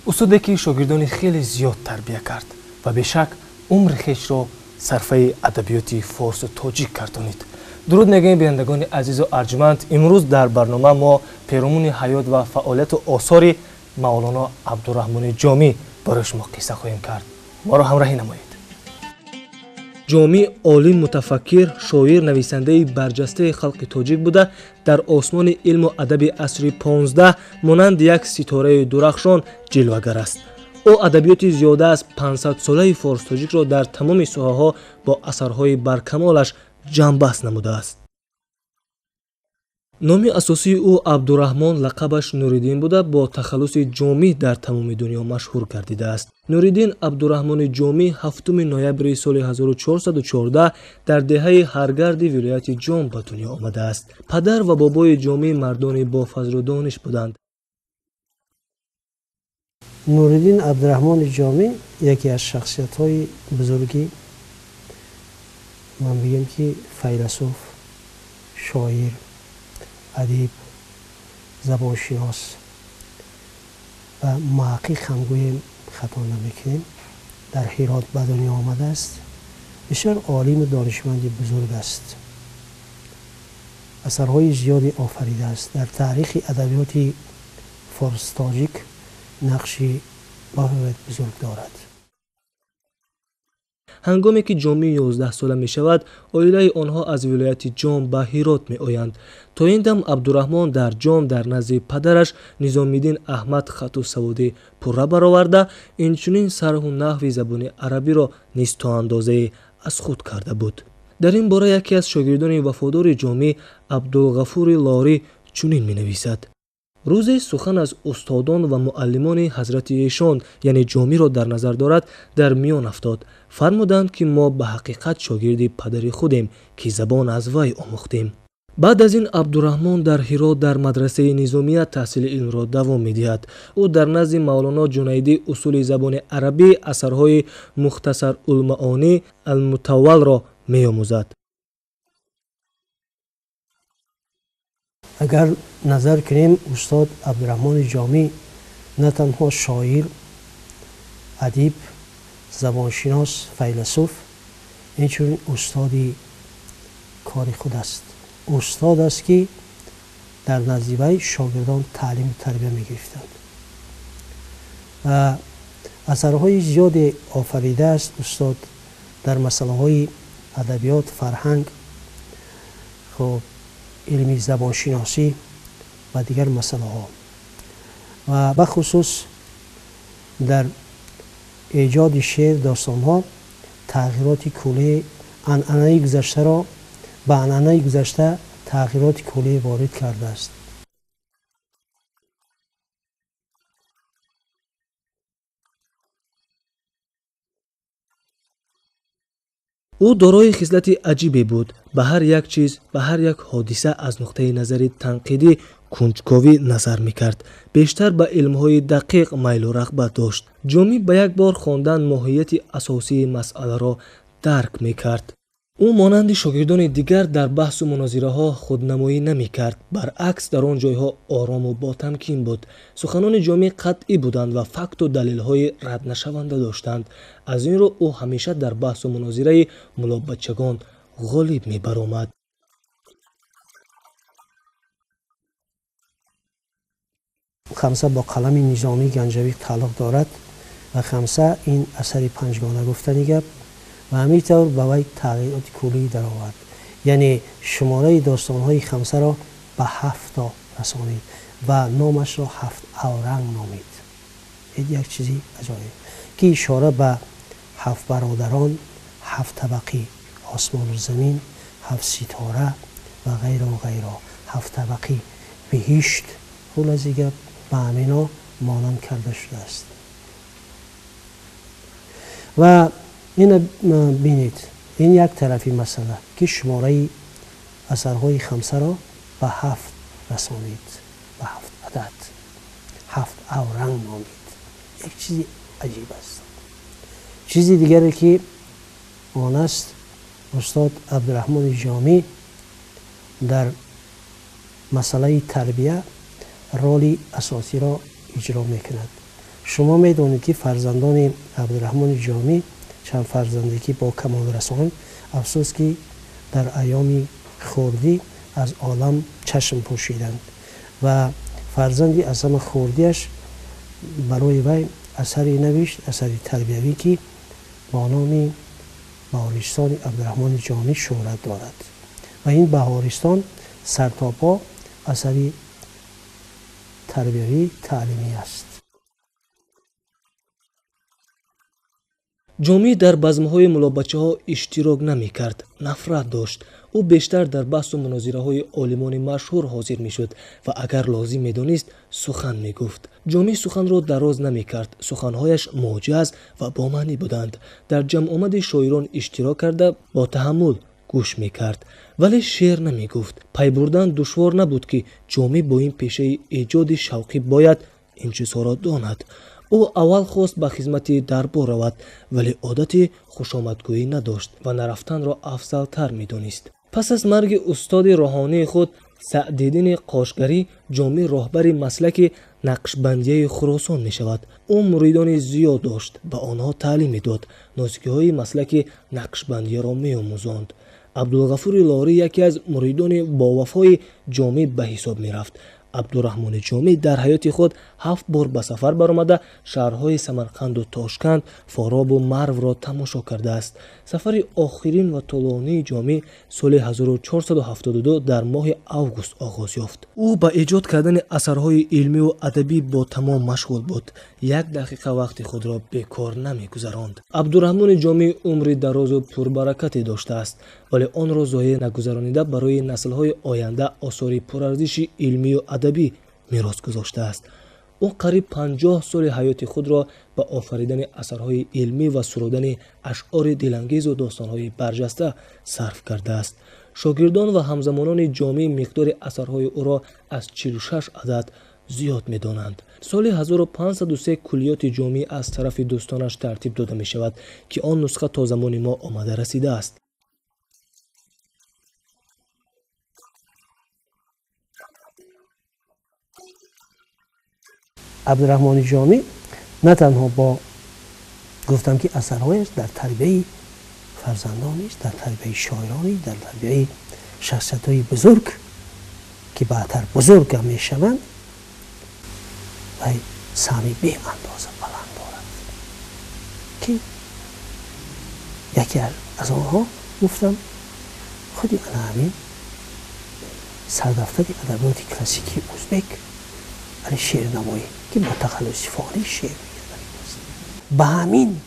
استاده که شاگردان خیلی زیاد تربیت کرد و به شک عمر خویش را صرفه ادبیات فارس و تاجیک گردانید. درود میگیم بینندگان عزیز و ارجمند. امروز در برنامه ما پیرامون حیات و فعالیت و آثار مولونا عبدالرحمن جمعی برای شما قصه خواهیم کرد. ما را همراهی نمایید. جمعی عالم متفکر، شاعر، نویسنده برجسته خلق تاجیک بوده. در آسمان علم و ادب عصر 15 مانند یک ستاره درخشان جلوه‌گر است. او ادبیات زیاده از 500 ساله فارس تاجیک را در تمام ساحه‌ها با اثرهای برکمالش جنبست نموده است. نام اساسی او عبدالرحمن، لقبش نوریدین بوده. با تخلص جمعی در تمام دنیا مشهور گردیده است. نوریدین عبدالرحمن جمعی 7 نوامبر سال 1414 در دهه هرگرد ولایت جام به دنیا آمده است. پدر و بابای جمعی مردان با فضل و دانش بودند. نوریدین عبدالرحمن جمعی یکی از شخصیت‌های بزرگی، من بگم که فیلسوف، شاعر، ادیب، زبانشناس و محقق هم گویم خطا نمیکنیم، در هرات به دنیا آمده است. بسیار عالم و دانشمند بزرگ است. اثرهای زیادی آفریده است. در تاریخ ادبیات فارس تاجیک نقشی بسیار بزرگ دارد. هنگامی که جمعی 11 ساله می شود، عائله آنها از ولایت جام به هرات می آیند. تا این دم عبدالرحمن در جام در نزد پدرش نظامیدین احمد خط و سوادی پره برآورده، اینچنین شرح و نحو زبان عربی را نیز تا اندازه از خود کرده بود. در این باره یکی از شاگردان وفادار جمعی، عبدالغفور لاری، چنین می نویسد: روزی سخن از استادان و معلمان حضرت ایشان یعنی جمعی را در نظر دارد در میان افتاد. فرمودند که ما به حقیقت شاگرد پدر خودیم که زبان از وی آموختیم. بعد از این عبدالرحمن در هرات در مدرسه نظامیه تحصیل علم را دوام می‌دهد. او در نزد مولونا جنیدی اصول زبان عربی، اثرهای مختصر المعانی، المطول را می‌آموزد. اگر نظر کنیم استاد عبدالرحمن جمعی نه تنها شاعر، ادیب، زبانشناس، فیلسوف، اینچنین استادی کار خود است. استاد است که در نزد وی شاگردان تعلیم و تربیت می‌گرفتند. اثرهای زیاد آفریده است استاد در مسائل ادبیات، فرهنگ، خب علمی زبانشناسی و دیگر مسائل ها و بخصوص در ایجاد شعر، داستان ها تغییرات کلی عنعنه گذشته را به عنعنه گذشته تغییرات کلی وارد کرده است. او دارای خصلت عجیبی بود. به هر یک چیز، به هر یک حادثه از نقطه نظر تنقیدی کنجکاوی نظر می‌کرد. بیشتر به علم‌های دقیق میل و رغبت داشت. جمعی به یک بار خواندن ماهیت اساسی مسئله را درک می‌کرد. او مانند شاگردان دیگر در بحث و مناظره‌ها خودنمایی نمی‌کرد. برعکس در آن جایها آرام و با تمکین بود. سخنان جمعی قطعی بودند و فکت و دلیل‌های رد نشونده داشتند. از این رو او همیشه در بحث و مناظره ملا بچگان غالب می‌برآمد. خمسه با قلم نظامی گنجوی تعلق دارد و خمسه این اثر پنجگانه گفتنی گپ و همینطور به وی تغییرات کلی در آورد. یعنی شماره داستان‌های خمسه را به 7 رسانید و نامش را 7 اورنگ نامید. این یک چیزی عجایب که اشاره به 7 برادران، 7 طبقه آسمان و زمین، 7 ستاره و غیره و غیره، 7 طبقه بهشت، خلاصه گپ به همینا مانند کرده شده است. و این بینید، این یک طرفی مسئله که شماره اثرهای خمسه را به 7 رسانید، به 7 عدد، 7 اورنگ نامید. یک چیزی عجیب است. چیزی دیگری که آن است استاد عبدالرحمن جمعی در مسئله تربیه رولی اساسی را اجرا میکند. شما میدونید که فرزندان عبدالرحمن جامی چند فرزندگی با کمال رساند، افسوس که در ایام خوردی از عالم چشم پوشیدند و فرزندی از همه خوردیش برای وی اثری نوشت، اثری تربیوی که با نام بهارستان عبدالرحمن جامی شهرت دارد و این بهارستان سر تا پا اثری تربیوی تعلیمی است. جامی در بزم‌های ملابچه‌ها اشتراک نمی‌کرد، نفرت داشت. او بیشتر در بحث و مناظره‌های عالمان مشهور حاضر می‌شد و اگر لازم می‌دانست سخن می‌گفت. جامی سخن را دراز نمی‌کرد، سخن‌هایش موجز و با معنی بودند. در جمع آمد شاعران اشتراک کرده با تحمل گوش می‌کرد، ولی شعر نمی‌گفت. پی بردن دشوار نبود که جامی با این پیشه ایجاد شوقی باید این چیزها را داند. او اول خواست به خدمت دربار رود، ولی عادت خوشامدگویی نداشت و نرفتن را افضل‌تر می‌دانست. پس از مرگ استاد روحانی خود سعدالدین قاشقری، جامی راهبر مسلک نقشبندی خراسان می شود. او مریدان زیاد داشت، به آنها تعلیم می‌داد، نازکی‌های مسلک نقشبندی را می‌آموزاند. عبدالغفور لاری یکی از مریدان با وفای جامی به حساب می‌رفت. عبدورحمن چومی در حیات خود 7 بار به سفر برآمده شهرهای سمرقند و تاشکند، فاراب و مرو را تماشا کرده است. سفر آخرین و طولانی جامی سال 1472 در ماه اوگوست آغاز یافت. او به ایجاد کردن اثرهای علمی و ادبی با تمام مشغول بود. 1 دقیقه وقت خود را بیکار نمی‌گذراند. عبدورحمن چومی عمری دراز و پربرکتی داشته است، ولی آن را ضایع نگذرانیده برای نسل‌های آینده آثار پرارزش علمی و ادبی میراث گذاشته است. او قریب 50 سال حیات خود را به آفریدن اثرهای علمی و سرودن اشعار دلانگیز و داستان‌های برجسته صرف کرده است. شاگردان و همزمانان جامی مقدار اثرهای او را از 46 عدد زیاد می‌دانند. سال 1503 کلیات جامی از طرف دوستانش ترتیب داده می شود که آن نسخه تا زمان ما آمده رسیده است. عبدالرحمن جامی نه تنها با گفتم که اثرهایش در تربیه فرزندانی است، در تربیه شاعرانی، در تربیه شخصیت‌های بزرگ که بعدتر بزرگ هم میشوند و سهمی به اندازه بلند دارد که یکی از آنها گفتم خودی همین سردفتر ادبیات کلاسیکی ازبک شعر نمایی که با تخلص فانی شعر می‌گردد. به همین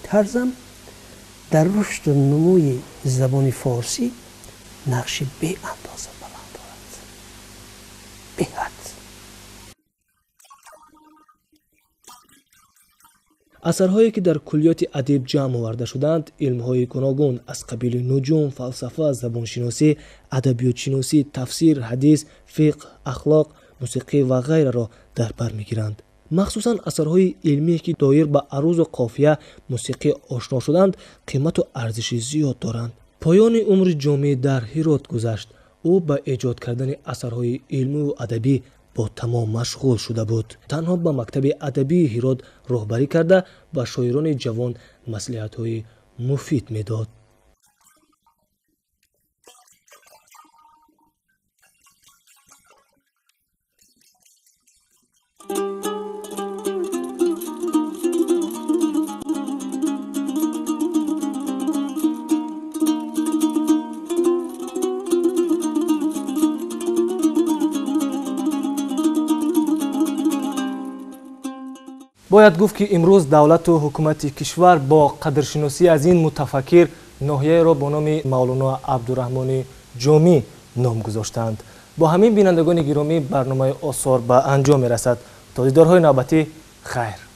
طرزم در رشد و نموی زبان فارسی نقش به اندازه بلند دارد. به حد. اثرهایی که در کلیات ادب جمع آورده شدند، علم‌های گوناگون از قبیل نجوم، فلسفه، زبانشناسی، ادبیات شناسی، تفسیر، حدیث، فقه، اخلاق، موسیقی و غیره را در بر میگیرند. مخصوصا اثرهای علمی که دایر به عروض و قافیه موسیقی آشنا شدند قیمت و ارزش زیاد دارند. پایان عمر جامی در هرات گذشت. او به ایجاد کردن اثرهای علمی و ادبی با تمام مشغول شده بود. تنها به مکتب ادبی هرات راهبری کرده و شاعران جوان مصلحت‌های مفید میداد. باید گفت که امروز دولت و حکومت کشور با قدرشناسی از این متفکر ناحیه را با نام مولونا عبدورحمانی چومی نام گذاشتند. با همین بینندگان گرامی برنامه آثار به انجام میرسد. تا دیدارهای نوبتی خیر.